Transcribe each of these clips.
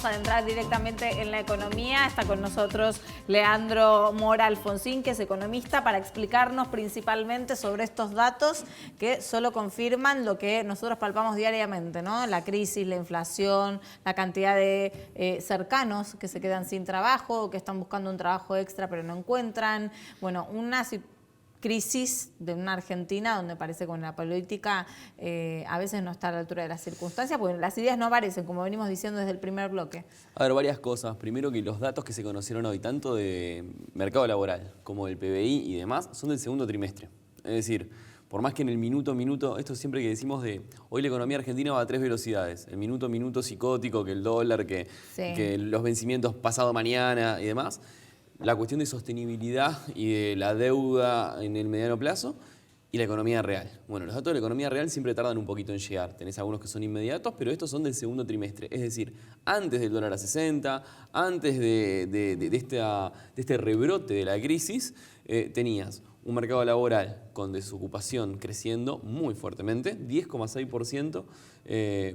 vamos a entrar directamente en la economía. Está con nosotros Leandro Mora Alfonsín, que es economista, para explicarnos principalmente sobre estos datos que solo confirman lo que nosotros palpamos diariamente, ¿no? La crisis, la inflación, la cantidad de cercanos que se quedan sin trabajo, que están buscando un trabajo extra pero no encuentran. Bueno, una crisis de una Argentina donde parece que con la política a veces no está a la altura de las circunstancias, porque las ideas no aparecen, como venimos diciendo desde el primer bloque. A ver, varias cosas. Primero, que los datos que se conocieron hoy, tanto de mercado laboral como del PBI y demás, son del segundo trimestre. Es decir, por más que en el minuto a minuto, esto siempre que decimos de hoy la economía argentina va a 3 velocidades, el minuto a minuto psicótico, que el dólar, que los vencimientos pasado mañana y demás, la cuestión de sostenibilidad y de la deuda en el mediano plazo y la economía real. Bueno, los datos de la economía real siempre tardan un poquito en llegar. Tenés algunos que son inmediatos, pero estos son del segundo trimestre. Es decir, antes del dólar a 60, antes de este rebrote de la crisis, tenías un mercado laboral con desocupación creciendo muy fuertemente, 10,6%,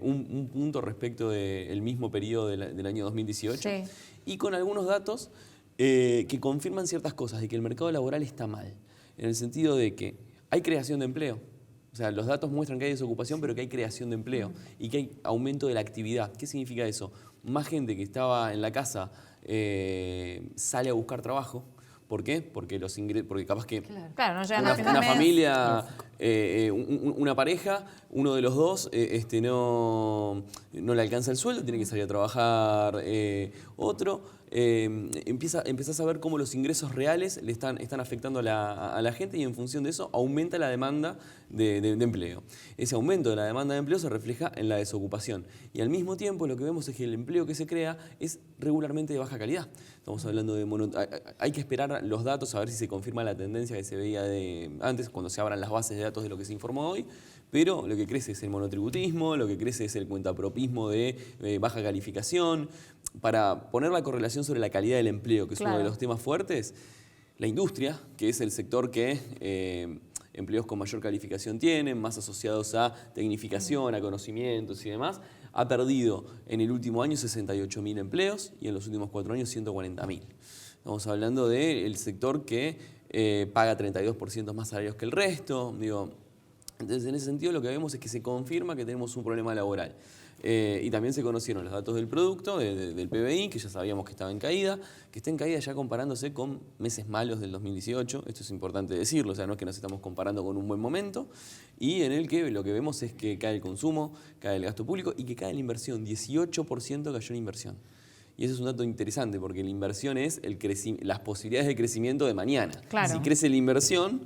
un punto respecto del mismo periodo del año 2018, sí. Y con algunos datos que confirman ciertas cosas, de que el mercado laboral está mal, en el sentido de que hay creación de empleo. O sea, los datos muestran que hay desocupación, pero que hay creación de empleo y que hay aumento de la actividad. ¿Qué significa eso? Más gente que estaba en la casa sale a buscar trabajo. ¿Por qué? Porque capaz que claro, no una familia, una pareja, uno de los dos no le alcanza el sueldo, tiene que salir a trabajar otro. Empezás a ver cómo los ingresos reales le están afectando a la gente, y en función de eso aumenta la demanda de empleo. Ese aumento de la demanda de empleo se refleja en la desocupación. Y al mismo tiempo lo que vemos es que el empleo que se crea es regularmente de baja calidad. Estamos hablando hay que esperar los datos a ver si se confirma la tendencia que se veía antes, cuando se abran las bases de datos de lo que se informó hoy. Pero lo que crece es el monotributismo, lo que crece es el cuentapropismo de baja calificación. Para poner la correlación sobre la calidad del empleo, que es uno de los temas fuertes, la industria, que es el sector que empleos con mayor calificación tienen, más asociados a tecnificación, a conocimientos y demás, ha perdido en el último año 68.000 empleos y en los últimos 4 años 140.000. Estamos hablando del sector que paga 32% más salarios que el resto. Entonces, en ese sentido, lo que vemos es que se confirma que tenemos un problema laboral. Y también se conocieron los datos del producto, del PBI, que ya sabíamos que estaba en caída, que está en caída ya comparándose con meses malos del 2018. Esto es importante decirlo, o sea, no es que nos estamos comparando con un buen momento, y en el que lo que vemos es que cae el consumo, cae el gasto público y que cae la inversión. 18% cayó en inversión. Y eso es un dato interesante, porque la inversión es las posibilidades de crecimiento de mañana. Claro. Si crece la inversión,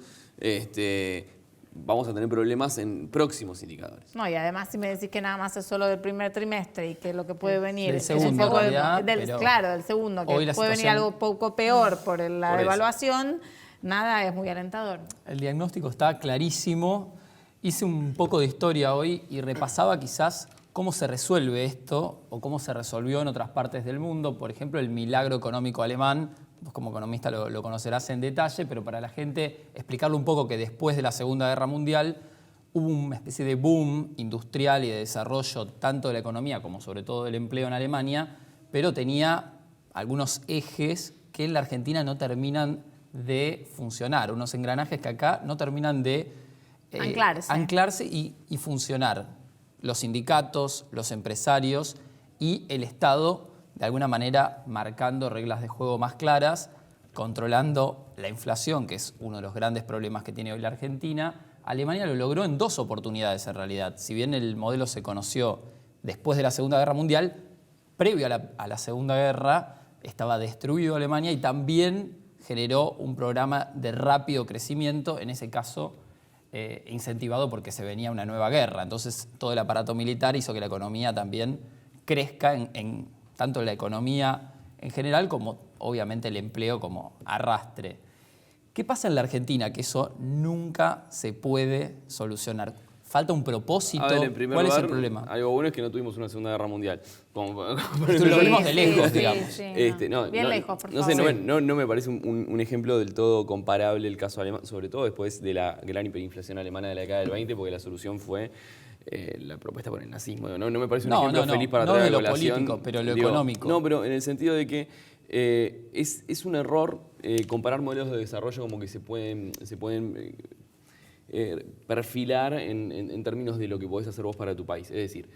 vamos a tener problemas en próximos indicadores. No, y además si me decís que nada más es solo del primer trimestre y que lo que puede venir del segundo, es un poco del segundo, que puede venir algo poco peor por la devaluación, nada es muy alentador. El diagnóstico está clarísimo. Hice un poco de historia hoy y repasaba quizás cómo se resuelve esto o cómo se resolvió en otras partes del mundo. Por ejemplo, el milagro económico alemán. Vos como economista lo conocerás en detalle, pero para la gente explicarle un poco que después de la Segunda Guerra Mundial hubo una especie de boom industrial y de desarrollo tanto de la economía como sobre todo del empleo en Alemania, pero tenía algunos ejes que en la Argentina no terminan de funcionar, unos engranajes que acá no terminan de anclarse y funcionar. Los sindicatos, los empresarios y el Estado, de alguna manera marcando reglas de juego más claras, controlando la inflación, que es uno de los grandes problemas que tiene hoy la Argentina. Alemania lo logró en 2 oportunidades en realidad. Si bien el modelo se conoció después de la Segunda Guerra Mundial, previo a la Segunda Guerra estaba destruido Alemania y también generó un programa de rápido crecimiento, en ese caso incentivado porque se venía una nueva guerra. Entonces todo el aparato militar hizo que la economía también crezca tanto la economía en general como obviamente el empleo como arrastre. ¿Qué pasa en la Argentina? Que eso nunca se puede solucionar. ¿Falta un propósito? A ver, en primer ¿Cuál lugar, es el problema? algo bueno es que no tuvimos una Segunda Guerra Mundial. Lo vimos de lejos, digamos. Bien lejos, por no favor. sé, no me parece un ejemplo del todo comparable el caso alemán, sobre todo después de la gran hiperinflación alemana de la década del 20, porque la solución fue la propuesta por el nazismo. No me parece un ejemplo feliz para traer de lo colación. político, pero lo económico. No, pero en el sentido de que es un error comparar modelos de desarrollo como que se pueden perfilar en términos de lo que podés hacer vos para tu país. Es decir,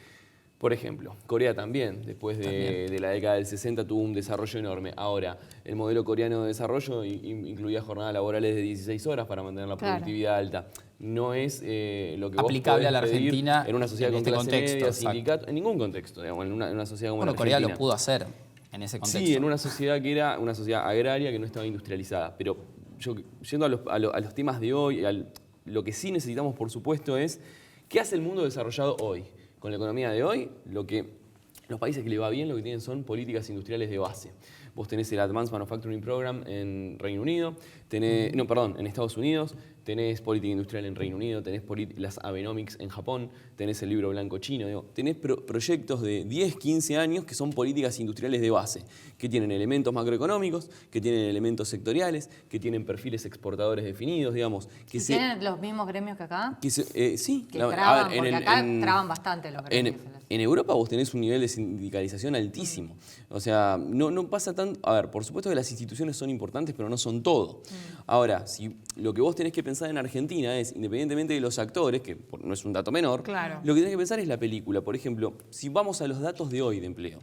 por ejemplo, Corea también, después de la década del 60, tuvo un desarrollo enorme. Ahora, el modelo coreano de desarrollo incluía jornadas laborales de 16 horas para mantener la productividad alta. No es lo que aplicable vos a la podés pedir Argentina en una sociedad en con este clase contexto, media, exacto. sindicato, en ningún contexto, digamos, en una sociedad como la Corea Argentina. lo pudo hacer en ese contexto. Sí, en una sociedad que era una sociedad agraria que no estaba industrializada. Pero yendo a los temas de hoy, lo que sí necesitamos, por supuesto, es ¿qué hace el mundo desarrollado hoy? Con la economía de hoy, los países que le va bien lo que tienen son políticas industriales de base. Vos tenés el Advanced Manufacturing Program en Reino Unido, en Estados Unidos, tenés política industrial en Reino Unido, tenés las Abenomics en Japón, tenés el libro blanco chino, tenés proyectos de 10, 15 años que son políticas industriales de base, que tienen elementos macroeconómicos, que tienen elementos sectoriales, que tienen perfiles exportadores definidos, digamos. ¿Tienen los mismos gremios que acá? Sí. Que traban, porque acá traban bastante los gremios. En Europa vos tenés un nivel de sindicalización altísimo. O sea, no pasa tanto... A ver, por supuesto que las instituciones son importantes, pero no son todo. Ahora, si lo que vos tenés que pensar en Argentina es, independientemente de los actores, que no es un dato menor, Claro. lo que tenés que pensar es la película. Por ejemplo, si vamos a los datos de hoy de empleo,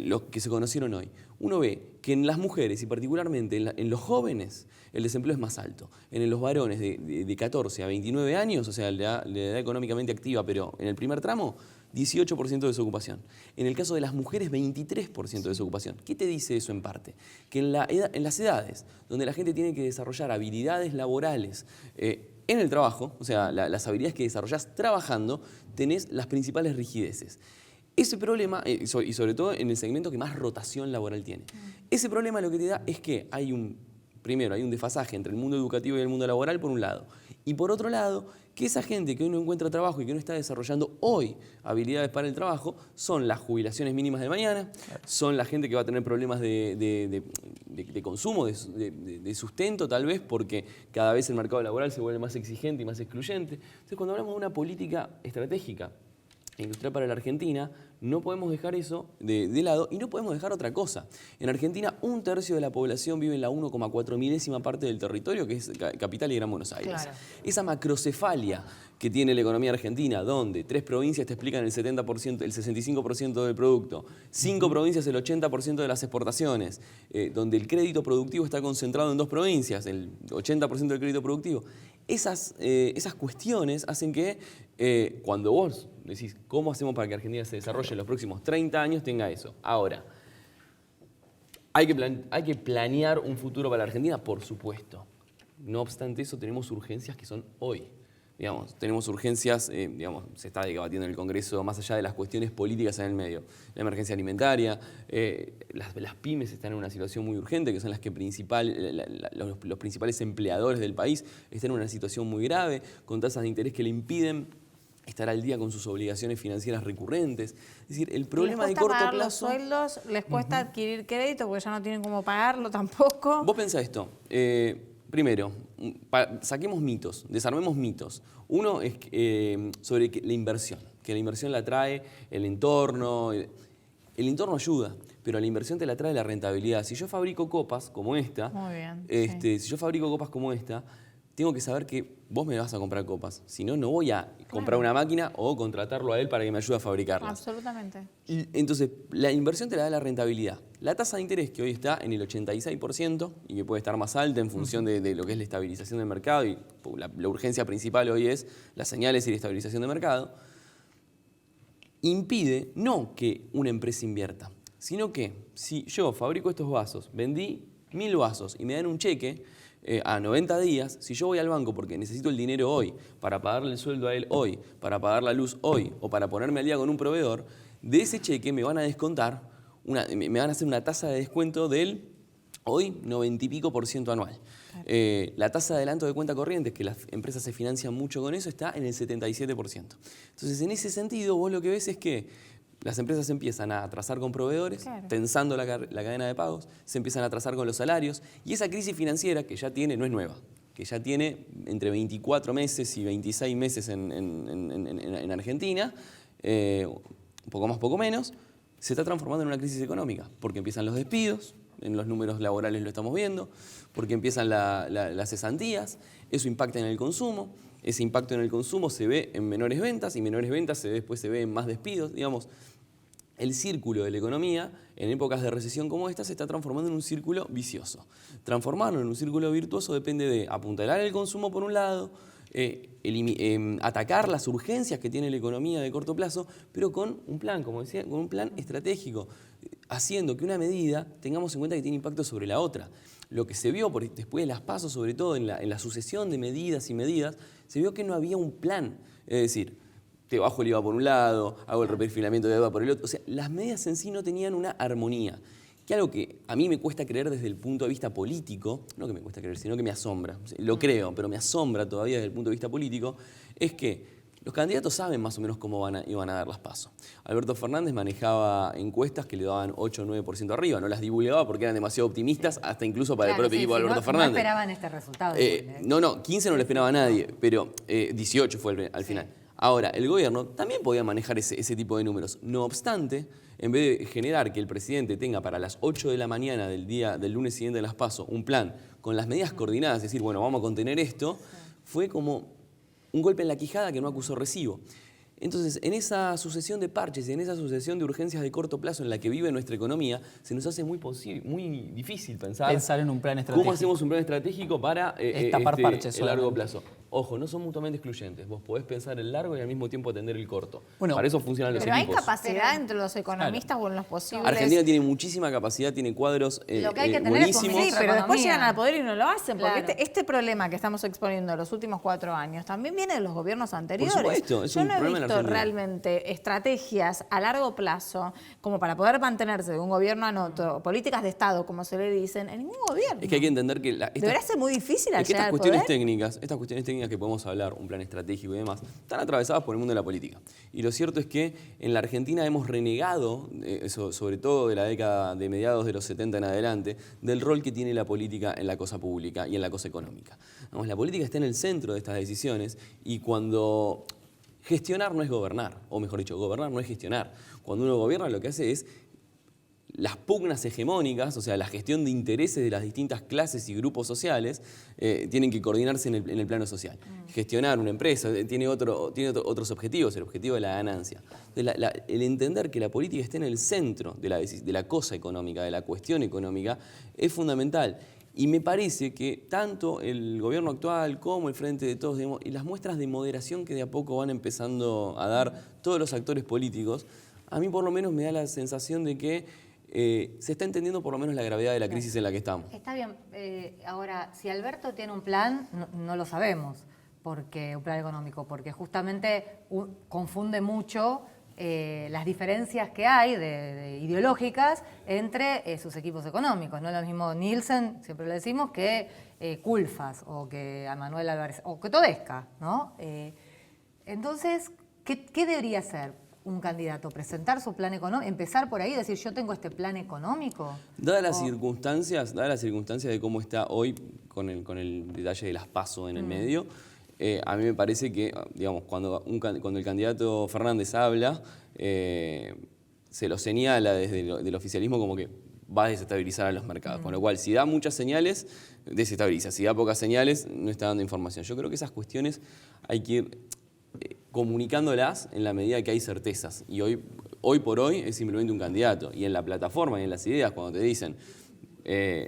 los que se conocieron hoy, uno ve que en las mujeres y particularmente en los jóvenes el desempleo es más alto. En los varones de 14 a 29 años, o sea, la edad económicamente activa, pero en el primer tramo, 18% de desocupación. En el caso de las mujeres, 23% de desocupación. ¿Qué te dice eso en parte? Que en las edades donde la gente tiene que desarrollar habilidades laborales en el trabajo, o sea, las habilidades que desarrollás trabajando, tenés las principales rigideces. Ese problema, y sobre todo en el segmento que más rotación laboral tiene, ese problema lo que te da es que primero, hay un desfasaje entre el mundo educativo y el mundo laboral, por un lado. Y por otro lado, que esa gente que hoy no encuentra trabajo y que no está desarrollando hoy habilidades para el trabajo, son las jubilaciones mínimas de mañana, son la gente que va a tener problemas de consumo, de sustento tal vez, porque cada vez el mercado laboral se vuelve más exigente y más excluyente. Entonces, cuando hablamos de una política estratégica industrial para la Argentina, no podemos dejar eso de lado y no podemos dejar otra cosa. En Argentina, 1/3 de la población vive en la 1,4 milésima parte del territorio, que es Capital y Gran Buenos Aires. Claro. Esa macrocefalia que tiene la economía argentina, donde 3 provincias te explican el 70%, el 65% del producto, 5 provincias el 80% de las exportaciones, donde el crédito productivo está concentrado en 2 provincias, el 80% del crédito productivo. Esas cuestiones hacen que cuando vos decís cómo hacemos para que Argentina se desarrolle en los próximos 30 años, tenga eso. Ahora, ¿hay que planear un futuro para la Argentina? Por supuesto. No obstante eso, tenemos urgencias que son hoy. Digamos, tenemos urgencias, se está debatiendo en el Congreso, más allá de las cuestiones políticas en el medio. La emergencia alimentaria, las pymes están en una situación muy urgente, que son las que los principales empleadores del país están en una situación muy grave, con tasas de interés que le impiden estar al día con sus obligaciones financieras recurrentes. Es decir, el problema de corto pagar los plazo... sueldos, les cuesta adquirir crédito porque ya no tienen cómo pagarlo tampoco. Vos pensá esto. Primero, saquemos mitos, desarmemos mitos. Uno es sobre la inversión, que la inversión la trae el entorno. El entorno ayuda, pero la inversión te la trae la rentabilidad. Si yo fabrico copas como esta, Muy bien, si yo fabrico copas como esta, tengo que saber que vos me vas a comprar copas. Si no, no voy a comprar una máquina o contratarlo a él para que me ayude a fabricarlas. Absolutamente. Entonces, la inversión te la da la rentabilidad. La tasa de interés que hoy está en el 86% y que puede estar más alta en función de lo que es la estabilización del mercado, y la urgencia principal hoy es las señales y la estabilización del mercado, impide no que una empresa invierta, sino que si yo fabrico estos vasos, vendí 1000 vasos y me dan un cheque a 90 días, si yo voy al banco porque necesito el dinero hoy, para pagarle el sueldo a él hoy, para pagar la luz hoy o para ponerme al día con un proveedor, de ese cheque me van a descontar, me van a hacer una tasa de descuento del Hoy, 90 y pico% anual. Claro. La tasa de adelanto de cuenta corriente, que las empresas se financian mucho con eso, está en el 77%. Entonces, en ese sentido, vos lo que ves es que las empresas empiezan a atrasar con proveedores, claro, tensando la cadena de pagos, se empiezan a atrasar con los salarios, y esa crisis financiera que ya tiene, no es nueva, que ya tiene entre 24 meses y 26 meses en Argentina, un poco más, poco menos, se está transformando en una crisis económica, porque empiezan los despidos, en los números laborales lo estamos viendo, porque empiezan las cesantías, eso impacta en el consumo, ese impacto en el consumo se ve en menores ventas, y menores ventas después se ve en más despidos, digamos. El círculo de la economía, en épocas de recesión como esta, se está transformando en un círculo vicioso. Transformarlo en un círculo virtuoso depende de apuntalar el consumo por un lado, atacar las urgencias que tiene la economía de corto plazo, pero con un plan, como decía, con un plan estratégico, haciendo que una medida tengamos en cuenta que tiene impacto sobre la otra. Lo que se vio después de las PASO, sobre todo en la sucesión de medidas y medidas, se vio que no había un plan. Es decir, te bajo el IVA por un lado, hago el reperfilamiento de deuda por el otro. O sea, las medidas en sí no tenían una armonía. Que algo que a mí me cuesta creer desde el punto de vista político, no que me cuesta creer, sino que me asombra, lo creo, pero me asombra todavía desde el punto de vista político, es que los candidatos saben más o menos cómo iban a dar las PASO. Alberto Fernández manejaba encuestas que le daban 8 o 9% arriba, no las divulgaba porque eran demasiado optimistas, hasta incluso para el propio equipo de Alberto Fernández. No esperaban este resultado. No, 15 no lo esperaba nadie, pero 18 fue al final. Ahora, el gobierno también podía manejar ese tipo de números. No obstante, en vez de generar que el presidente tenga para las 8 de la mañana del lunes siguiente de las PASO un plan con las medidas coordinadas, es decir, bueno, vamos a contener esto, fue como un golpe en la quijada que no acusó recibo. Entonces, en esa sucesión de parches y en esa sucesión de urgencias de corto plazo en la que vive nuestra economía, se nos hace muy difícil pensar en un plan estratégico. ¿Cómo hacemos un plan estratégico para parches el largo plazo? Ojo, no son mutuamente excluyentes. Vos podés pensar el largo y al mismo tiempo atender el corto. Bueno, para eso funcionan los equipos. Pero hay capacidad entre los economistas o en los posibles. Argentina tiene muchísima capacidad, tiene cuadros Lo que hay que tener buenísimos. Sí, pero después llegan al poder y no lo hacen. Porque Claro. este problema que estamos exponiendo los últimos 4 años también viene de los gobiernos anteriores. Por supuesto, es Yo un no he problema en visto Argentina. realmente estrategias a largo plazo como para poder mantenerse de un gobierno a otro, políticas de Estado, como se le dicen, en ningún gobierno. Es que hay que entender que Debería ser muy difícil al es que llegar estas al cuestiones poder. estas cuestiones técnicas que podemos hablar, un plan estratégico y demás, están atravesadas por el mundo de la política. Y lo cierto es que en la Argentina hemos renegado, sobre todo de la década de mediados de los 70 en adelante, del rol que tiene la política en la cosa pública y en la cosa económica. Vamos, la política está en el centro de estas decisiones y cuando gestionar no es gobernar, o mejor dicho, gobernar no es gestionar. Cuando uno gobierna lo que hace es las pugnas hegemónicas, o sea, la gestión de intereses de las distintas clases y grupos sociales, tienen que coordinarse en el plano social. Gestionar una empresa tiene otros objetivos, el objetivo de la ganancia. Entonces, el entender que la política esté en el centro de la cosa económica, de la cuestión económica, es fundamental. Y me parece que tanto el gobierno actual como el Frente de Todos, digamos, y las muestras de moderación que de a poco van empezando a dar todos los actores políticos, a mí por lo menos me da la sensación de que se está entendiendo por lo menos la gravedad de la crisis en la que estamos. Está bien. Ahora, si Alberto tiene un plan, no lo sabemos, porque un plan económico, porque justamente confunde mucho las diferencias que hay de ideológicas entre sus equipos económicos. No es lo mismo Nielsen, siempre lo decimos, que Culfas o que a Manuel Álvarez o que Todesca, ¿no? Entonces, ¿qué debería hacer un candidato? ¿Presentar su plan económico? ¿Empezar por ahí? ¿Decir yo tengo este plan económico? Dadas las circunstancias de cómo está hoy con el detalle de las PASO en el medio, a mí me parece que, digamos, cuando el candidato Fernández habla, se lo señala desde el oficialismo como que va a desestabilizar a los mercados. Con lo cual, si da muchas señales, desestabiliza. Si da pocas señales, no está dando información. Yo creo que esas cuestiones hay que ir comunicándolas en la medida que hay certezas. Y hoy por hoy es simplemente un candidato. Y en la plataforma y en las ideas, cuando te dicen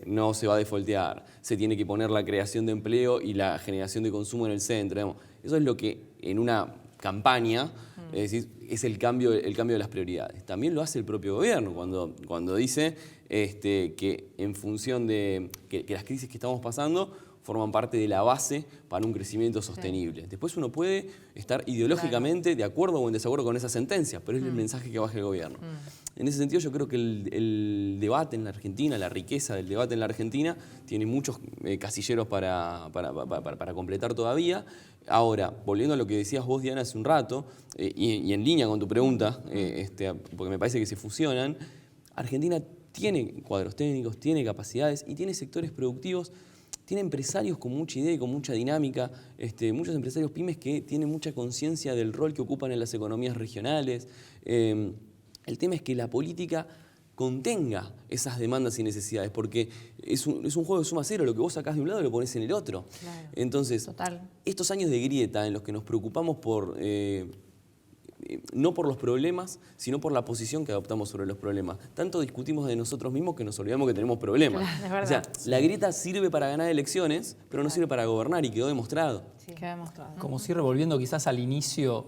no se va a defoltear, se tiene que poner la creación de empleo y la generación de consumo en el centro, digamos, eso es lo que en una campaña es el cambio de las prioridades. También lo hace el propio gobierno cuando dice que en función de que las crisis que estamos pasando forman parte de la base para un crecimiento sostenible. Después uno puede estar ideológicamente de acuerdo o en desacuerdo con esa sentencia, pero es el mensaje que baja el gobierno. En ese sentido yo creo que el debate en la Argentina, la riqueza del debate en la Argentina, tiene muchos casilleros para completar todavía. Ahora, volviendo a lo que decías vos, Diana, hace un rato, y en línea con tu pregunta, porque me parece que se fusionan, Argentina tiene cuadros técnicos, tiene capacidades y tiene sectores productivos, tiene empresarios con mucha idea y con mucha dinámica, muchos empresarios pymes que tienen mucha conciencia del rol que ocupan en las economías regionales. El tema es que la política contenga esas demandas y necesidades, porque es un juego de suma cero, lo que vos sacás de un lado lo pones en el otro. Claro. Entonces, estos años de grieta en los que nos preocupamos por... no por los problemas, sino por la posición que adoptamos sobre los problemas. Tanto discutimos de nosotros mismos que nos olvidamos que tenemos problemas. Claro, o sea, la grieta sirve para ganar elecciones, pero no sirve para gobernar y quedó demostrado. Queda demostrado. Como cierre, volviendo quizás al inicio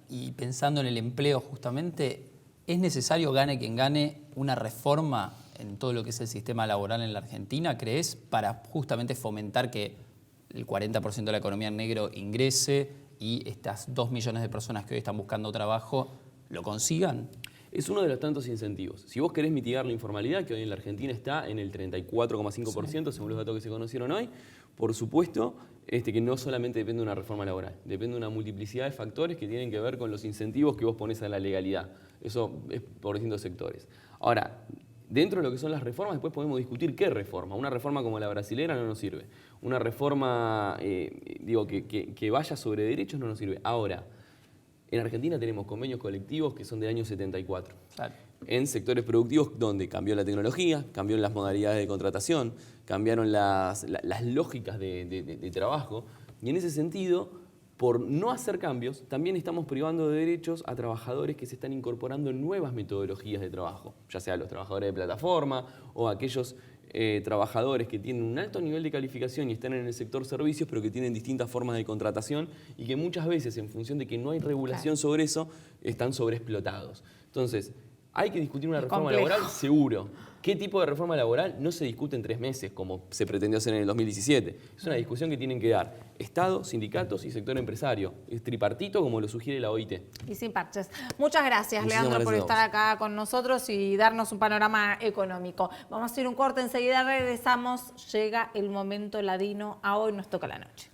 y pensando en el empleo justamente, ¿es necesario, gane quien gane, una reforma en todo lo que es el sistema laboral en la Argentina, crees, para justamente fomentar que el 40% de la economía en negro ingrese y estas 2 millones de personas que hoy están buscando trabajo lo consigan? Es uno de los tantos incentivos. Si vos querés mitigar la informalidad, que hoy en la Argentina está en el 34,5%, según los datos que se conocieron hoy, por supuesto que no solamente depende de una reforma laboral, depende de una multiplicidad de factores que tienen que ver con los incentivos que vos pones a la legalidad. Eso es por distintos sectores. Ahora, dentro de lo que son las reformas, después podemos discutir qué reforma. Una reforma como la brasilera no nos sirve. Una reforma que vaya sobre derechos no nos sirve. Ahora, en Argentina tenemos convenios colectivos que son del año 74. Claro. En sectores productivos donde cambió la tecnología, cambió las modalidades de contratación, cambiaron las lógicas de trabajo. Y en ese sentido, por no hacer cambios, también estamos privando de derechos a trabajadores que se están incorporando en nuevas metodologías de trabajo, ya sea los trabajadores de plataforma o aquellos trabajadores que tienen un alto nivel de calificación y están en el sector servicios, pero que tienen distintas formas de contratación y que muchas veces, en función de que no hay regulación sobre eso, están sobreexplotados. Entonces, ¿hay que discutir una reforma laboral? Seguro. ¿Qué tipo de reforma laboral? No se discute en 3 meses, como se pretendió hacer en el 2017. Es una discusión que tienen que dar Estado, sindicatos y sector empresario. Es tripartito, como lo sugiere la OIT. Y sin parches. Muchas gracias, Muchísimas Leandro, por gracias a estar acá con nosotros y darnos un panorama económico. Vamos a hacer un corte, enseguida regresamos. Llega el momento ladino. A hoy nos toca la noche.